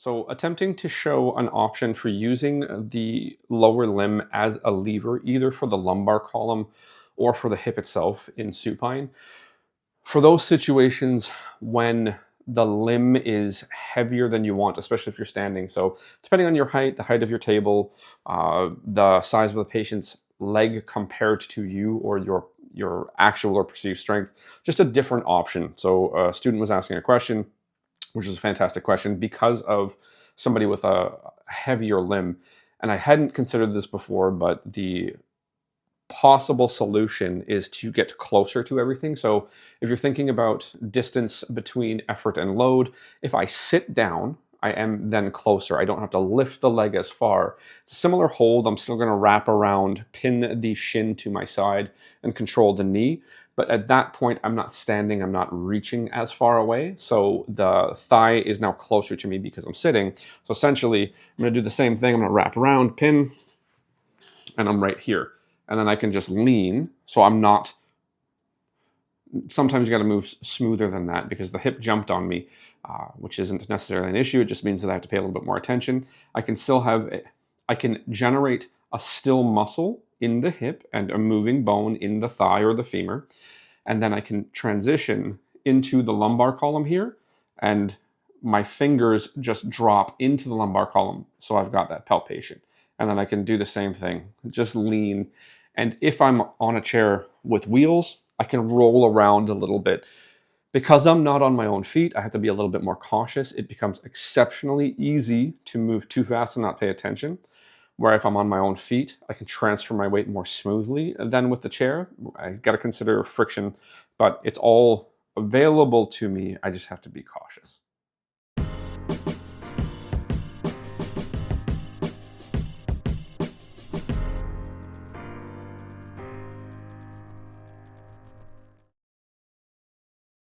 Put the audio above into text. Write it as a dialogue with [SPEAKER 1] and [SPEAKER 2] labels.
[SPEAKER 1] So attempting to show an option for using the lower limb as a lever, either for the lumbar column or for the hip itself in supine. For those situations when the limb is heavier than you want, especially if you're standing. So depending on your height, the height of your table, the size of the patient's leg compared to you or your actual or perceived strength, just a different option. So a student was asking a question, which is a fantastic question, because of somebody with a heavier limb. And I hadn't considered this before, but the possible solution is to get closer to everything. So if you're thinking about distance between effort and load, if I sit down, I am then closer. I don't have to lift the leg as far. It's a similar hold. I'm still going to wrap around, pin the shin to my side, and control the knee. But at that point, I'm not standing, I'm not reaching as far away. So the thigh is now closer to me because I'm sitting. So essentially, I'm going to do the same thing. I'm going to wrap around, pin, and I'm right here. And then I can just lean, so I'm not, sometimes you gotta move smoother than that because the hip jumped on me, which isn't necessarily an issue. It just means that I have to pay a little bit more attention. I can generate a still muscle in the hip and a moving bone in the thigh or the femur. And then I can transition into the lumbar column here, and my fingers just drop into the lumbar column. So I've got that palpation. And then I can do the same thing, just lean. And if I'm on a chair with wheels, I can roll around a little bit. Because I'm not on my own feet, I have to be a little bit more cautious. It becomes exceptionally easy to move too fast and not pay attention. Where if I'm on my own feet, I can transfer my weight more smoothly than with the chair. I got to consider friction, but it's all available to me. I just have to be cautious.